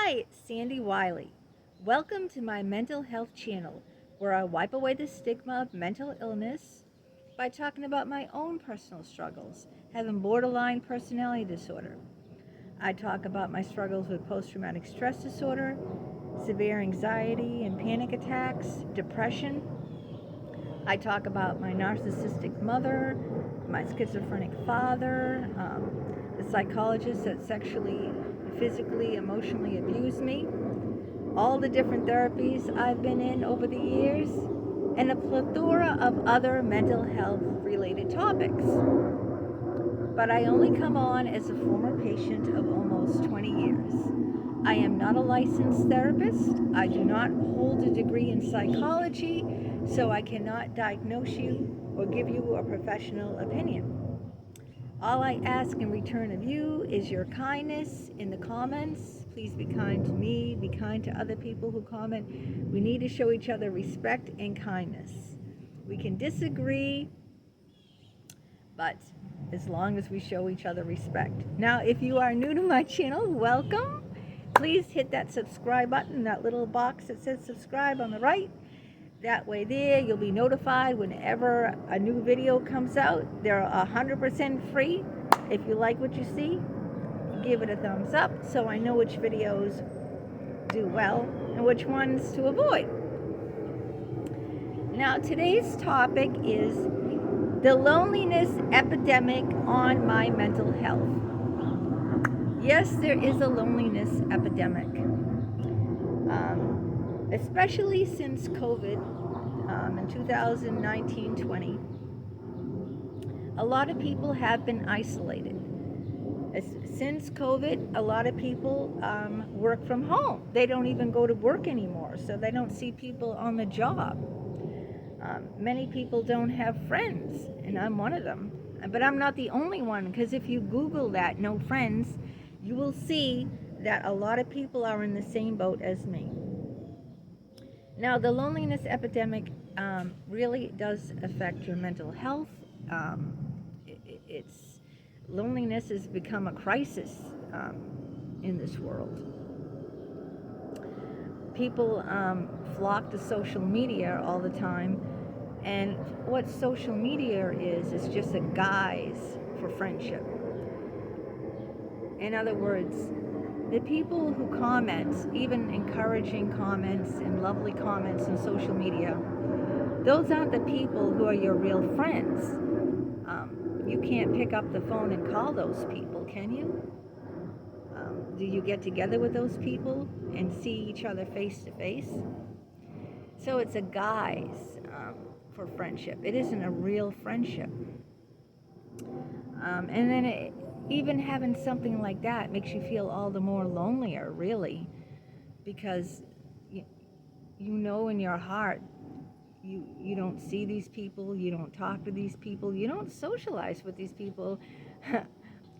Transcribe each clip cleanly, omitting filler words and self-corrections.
Hi, it's Sandy Wyllie. Welcome to my mental health channel, where I wipe away the stigma of mental illness by talking about my own personal struggles, having borderline personality disorder. I talk about my struggles with post-traumatic stress disorder, severe anxiety and panic attacks, depression. I talk about my narcissistic mother, my schizophrenic father, the psychologist that sexually, physically, emotionally abused me, all the different therapies I've been in over the years, and a plethora of other mental health related topics. But I only come on as a former patient of almost 20 years. I am not a licensed therapist. I do not hold a degree in psychology, so I cannot diagnose you or give you a professional opinion. All I ask in return of you is your kindness in the comments. Please be kind to me, be kind to other people who comment. We need to show each other respect and kindness. We can disagree, but as long as we show each other respect. Now, if you are new to my channel, welcome. Please hit that subscribe button, that little box that says subscribe on the right. That way there, you'll be notified whenever a new video comes out. They're 100% free. If you like what you see, give it a thumbs up so I know which videos do well and which ones to avoid. Now, today's topic is the loneliness epidemic on my mental health. Yes, there is a loneliness epidemic, especially since COVID in 2019-20. A lot of people have been isolated. Since COVID, a lot of people work from home. They don't even go to work anymore, so they don't see people on the job. Many people don't have friends, and I'm one of them. But I'm not the only one, because if you Google that, no friends, you will see that a lot of people are in the same boat as me. Now, the loneliness epidemic really does affect your mental health. Loneliness has become a crisis in this world. People flock to social media all the time, and what social media is just a guise for friendship. In other words, the people who comment, even encouraging comments and lovely comments on social media, those aren't the people who are your real friends. You can't pick up the phone and call those people, can you? Do you get together with those people and see each other face to face? So it's a guise for friendship. It isn't a real friendship. And then even having something like that makes you feel all the more lonelier, really, because you know in your heart you don't see these people, you don't talk to these people, you don't socialize with these people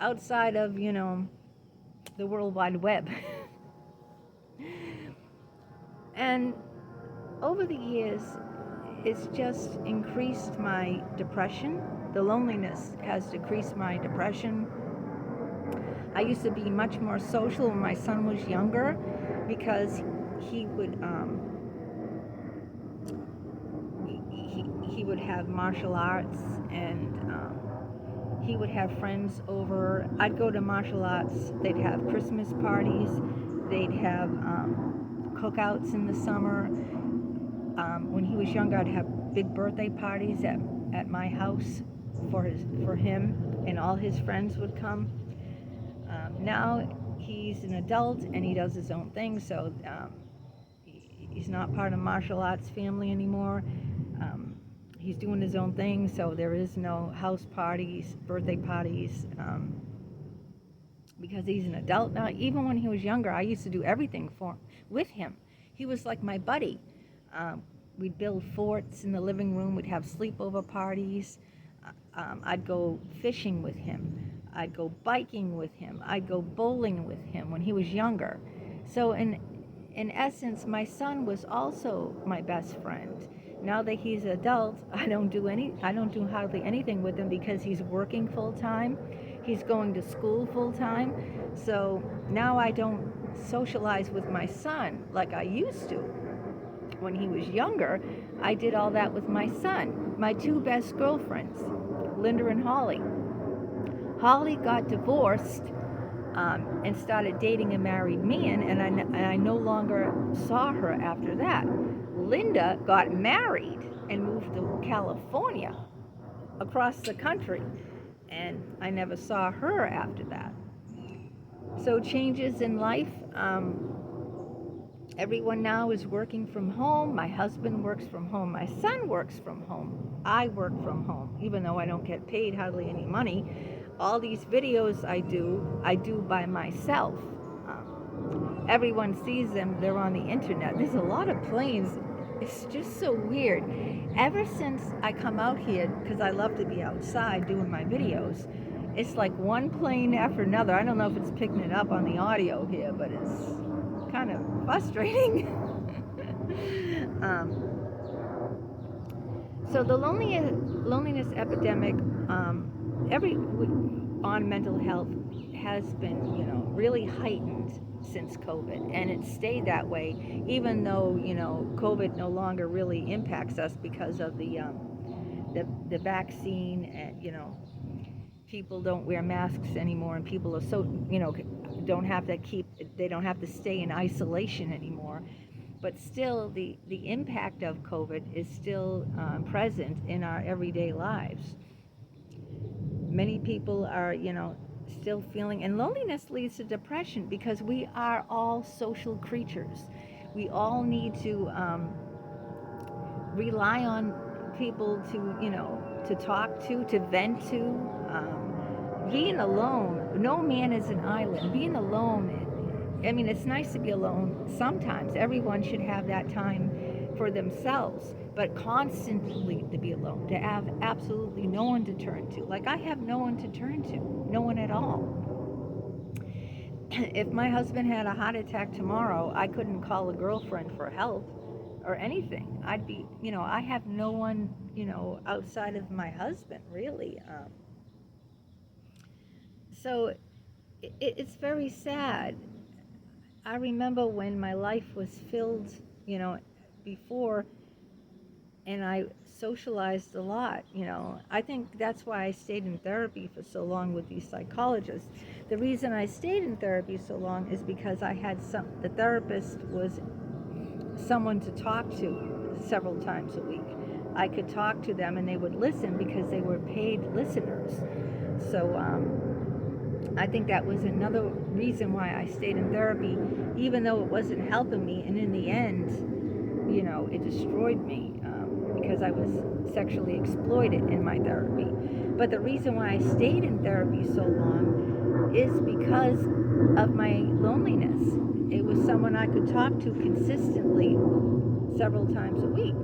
outside of, the World Wide Web. And over the years, it's just increased my depression. The loneliness has decreased my depression. I used to be much more social when my son was younger, because he would he would have martial arts, and he would have friends over. I'd go to martial arts. They'd have Christmas parties. They'd have cookouts in the summer. When he was younger, I'd have big birthday parties at my house for him, and all his friends would come. Now he's an adult and he does his own thing, so he's not part of martial arts family anymore. He's doing his own thing, so there is no house parties, birthday parties, because he's an adult now. Even when he was younger, I used to do everything with him. He was like my buddy. We'd build forts in the living room. We'd have sleepover parties. I'd go fishing with him. I'd go biking with him. I'd go bowling with him when he was younger. So in essence, my son was also my best friend. Now that he's an adult, I don't do hardly anything with him, because he's working full time. He's going to school full time. So now I don't socialize with my son like I used to. When he was younger, I did all that with my son. My two best girlfriends, Linda and Holly. Holly got divorced and started dating a married man, and I no longer saw her after that. Linda got married and moved to California, across the country, and I never saw her after that. So changes in life. Everyone now is working from home. My husband works from home. My son works from home. I work from home, even though I don't get paid hardly any money. All these videos I do by myself. Everyone sees them. They're on the internet. There's a lot of planes. It's just so weird. Ever since I come out here, because I love to be outside doing my videos, it's like one plane after another. I don't know if it's picking it up on the audio here, but it's kind of frustrating. So the loneliness epidemic on mental health has been, really heightened since COVID, and it stayed that way, even though, COVID no longer really impacts us because of the vaccine, and, people don't wear masks anymore, and people are so, they don't have to stay in isolation anymore. But still, the impact of COVID is still present in our everyday lives. Many people are, still feeling, and loneliness leads to depression because we are all social creatures. We all need to rely on people to talk to vent to. Being alone, no man is an island. Being alone, I mean, it's nice to be alone sometimes. Everyone should have that time for themselves, but constantly to be alone, to have absolutely no one to turn to. Like, I have no one to turn to, no one at all. If my husband had a heart attack tomorrow, I couldn't call a girlfriend for help or anything. I'd be, I have no one, outside of my husband, really. So it's very sad. I remember when my life was filled, before, and I socialized a lot, I think that's why I stayed in therapy for so long with these psychologists. The reason I stayed in therapy so long is because the therapist was someone to talk to several times a week. I could talk to them and they would listen because they were paid listeners. So I think that was another reason why I stayed in therapy, even though it wasn't helping me. And in the end, it destroyed me because I was sexually exploited in my therapy. But the reason why I stayed in therapy so long is because of my loneliness. It was someone I could talk to consistently several times a week.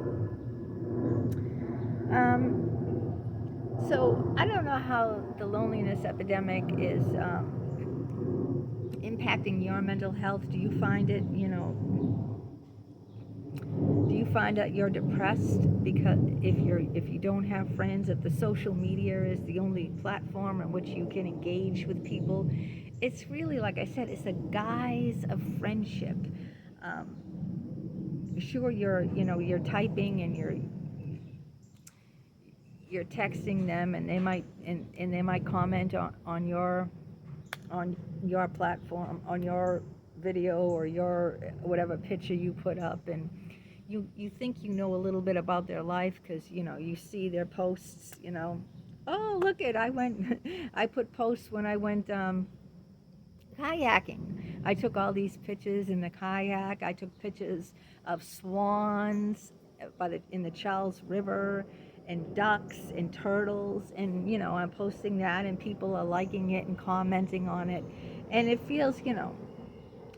So I don't know how the loneliness epidemic is impacting your mental health. Do you find it, do you find that you're depressed because if you don't have friends, if the social media is the only platform in which you can engage with people? It's really, like I said, it's a guise of friendship. Sure, you're typing and you're texting them, and they might comment on your platform, on your video or your whatever picture you put up, and you think you know a little bit about their life because you see their posts. Oh, look it, I put posts when I went kayaking. I took all these pictures in the kayak. I took pictures of swans in the Charles River, and ducks and turtles, and I'm posting that, and people are liking it and commenting on it, and it feels,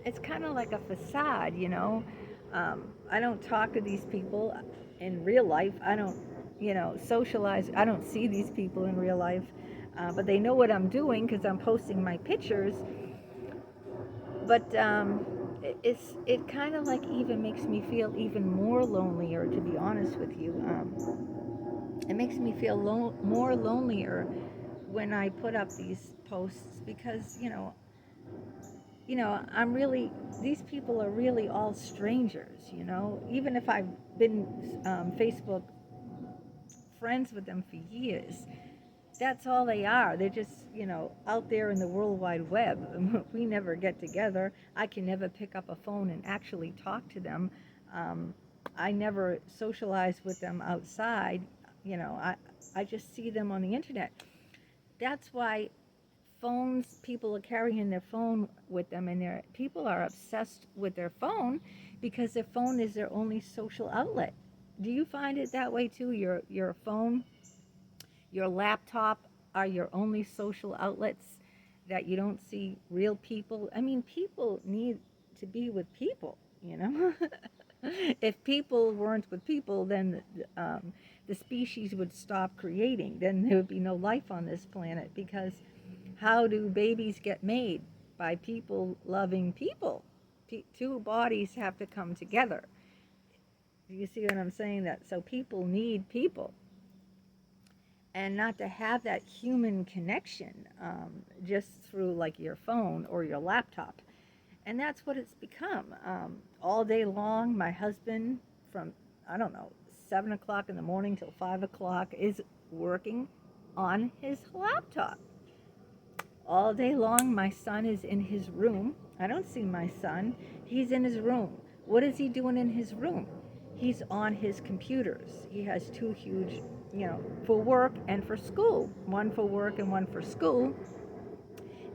it's kind of like a facade. I don't talk to these people in real life. I don't socialize. I don't see these people in real life, but they know what I'm doing because I'm posting my pictures. But it kind of like even makes me feel even more lonelier, to be honest with you. It makes me feel more lonelier when I put up these posts because these people are really all strangers, even if I've been Facebook friends with them for years. That's all they are. They're just, out there in the World Wide Web. We never get together. I can never pick up a phone and actually talk to them. Um, I never socialize with them outside. I just see them on the internet. That's why people are carrying their phone with them, and people are obsessed with their phone because their phone is their only social outlet. Do you find it that way too? Your phone, your laptop are your only social outlets, that you don't see real people. I mean, people need to be with people. If people weren't with people, then the species would stop creating. Then there would be no life on this planet, because how do babies get made? By people loving people. Two bodies have to come together. Do you see what I'm saying? That so people need people, and not to have that human connection just through like your phone or your laptop. And that's what it's become. All day long, my husband, from, I don't know, 7 o'clock in the morning till 5 o'clock, is working on his laptop. All day long, my son is in his room. I don't see my son. He's in his room. What is he doing in his room? He's on his computers. He has two huge, for work and for school. One for work and one for school.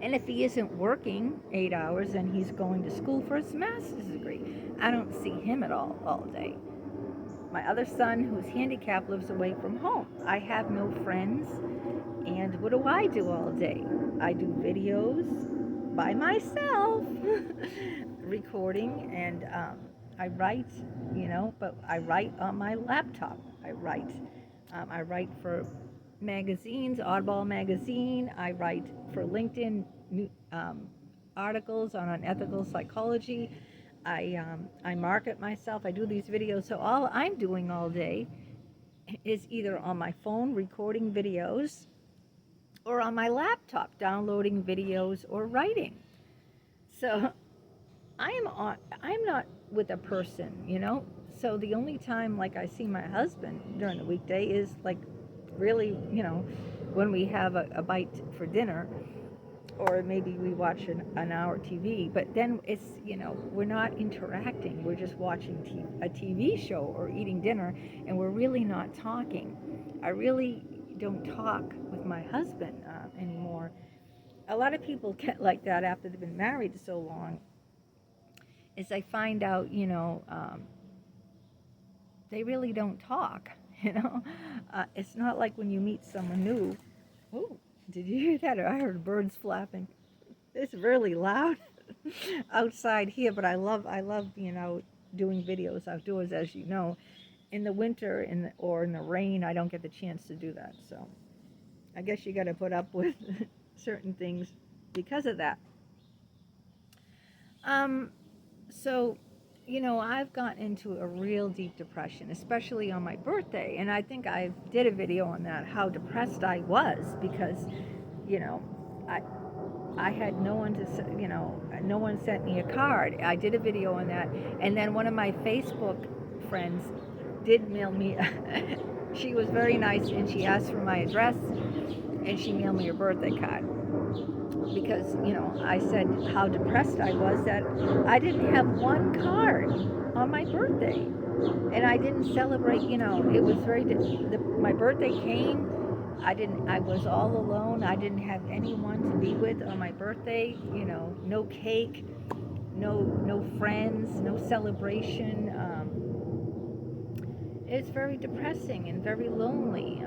And if he isn't working 8 hours, then he's going to school for his master's degree. I don't see him at all day. My other son, who's handicapped, lives away from home. I have no friends. And what do all day? I do videos by myself, recording, and I write, but I write on my laptop. I write for magazines, Oddball Magazine. I write for LinkedIn articles on unethical psychology. I market myself. I do these videos. So all I'm doing all day is either on my phone recording videos, or on my laptop downloading videos or writing. So I'm not with a person. So the only time like I see my husband during the weekday is like really, when we have a bite for dinner, or maybe we watch an hour TV. But then it's, we're not interacting. We're just watching a TV show or eating dinner, and we're really not talking. I really don't talk with my husband anymore. A lot of people get like that after they've been married so long. Is I find out, they really don't talk. It's not like when you meet someone new. Oh, did you hear that? I heard birds flapping. It's really loud outside here, but I love doing videos outdoors, as you know. In the winter or in the rain, I don't get the chance to do that. So I guess you got to put up with certain things because of that. So, I've gotten into a real deep depression, especially on my birthday. And I think I did a video on that, how depressed I was, because, I had no one to, no one sent me a card. I did a video on that. And then one of my Facebook friends did mail me, she was very nice, and she asked for my address, and she mailed me a birthday card. Because, I said how depressed I was, that I didn't have one card on my birthday. And I didn't celebrate, it was my birthday came, I was all alone. I didn't have anyone to be with on my birthday, no cake, no friends, no celebration. It's very depressing and very lonely.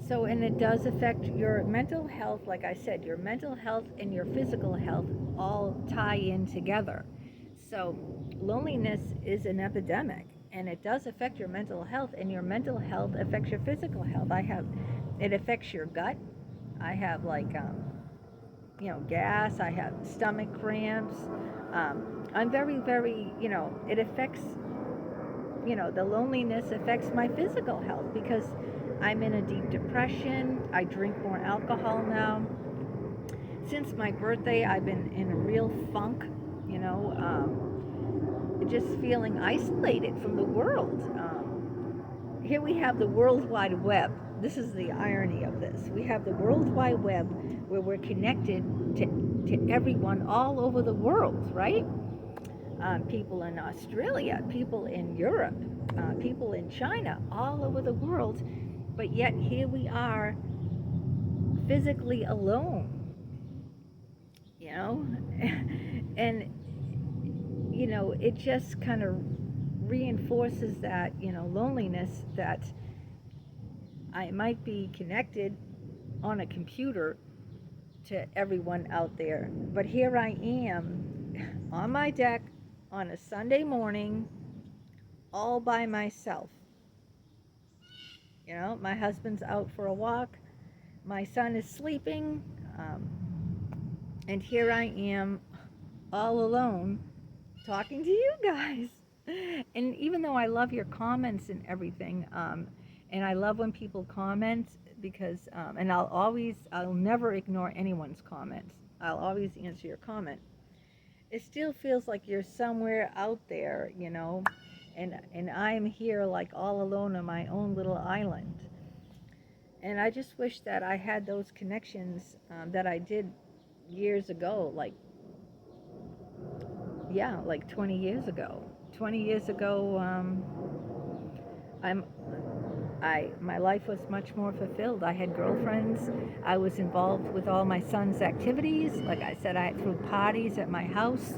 So, and it does affect your mental health. Like I said, your mental health and your physical health all tie in together. So loneliness is an epidemic, and it does affect your mental health, and your mental health affects your physical health. It affects your gut. I have gas. I have stomach cramps. I'm very, very, it affects, the loneliness affects my physical health, because I'm in a deep depression. I drink more alcohol now. since my birthday, I've been in a real funk, you know, just feeling isolated from the world. Here we have the World Wide Web. This is the irony of this. We have the World Wide Web where we're connected to everyone all over the world, right? People in Australia, people in Europe, people in China, all over the world. But yet here we are physically alone, you know? And, you know, it just kind of reinforces that, you know, loneliness, that I might be connected on a computer to everyone out there, but here I am on my deck on a Sunday morning all by myself. You know, my husband's out for a walk, my son is sleeping, and here I am all alone talking to you guys. And even though I love your comments and everything, and I love when people comment, because and I'll never ignore anyone's comments. I'll always answer your comment. It still feels like you're somewhere out there, you know, and I'm here like all alone on my own little island. And I just wish that I had those connections that I did years ago, like 20 years ago. 20 years ago, my life was much more fulfilled. I had girlfriends. I was involved with all my son's activities. Like I said, I threw parties at my house.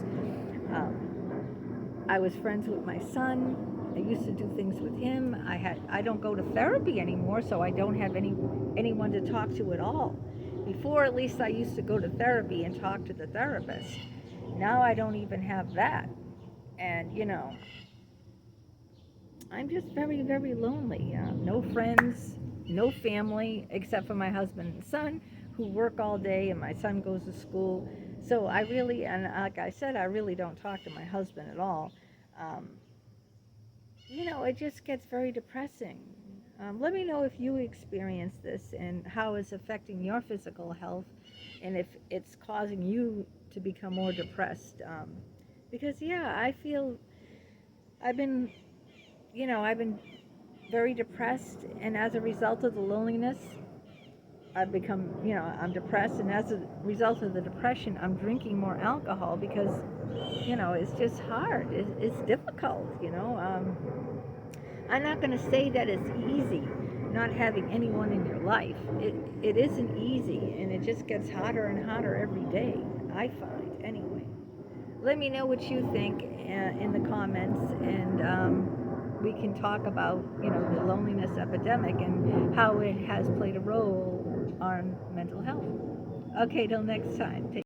I was friends with my son. I used to do things with him. I don't go to therapy anymore, so I don't have anyone to talk to at all. Before, at least, I used to go to therapy and talk to the therapist. Now I don't even have that. And, you know, I'm just very, very lonely. No friends, no family, except for my husband and son, who work all day, and my son goes to school. So I really, and like I said, I really don't talk to my husband at all. You know, it just gets very depressing. Let me know if you experience this and how it's affecting your physical health, and if it's causing you to become more depressed. Because, yeah, I feel I've been very depressed, and as a result of the loneliness, I've become, I'm depressed, and as a result of the depression, I'm drinking more alcohol because, it's just hard. It's difficult, I'm not going to say that it's easy not having anyone in your life. It isn't easy, and it just gets harder and harder every day, I find, anyway. Let me know what you think in the comments, and we can talk about, the loneliness epidemic and how it has played a role on mental health. Okay, till next time.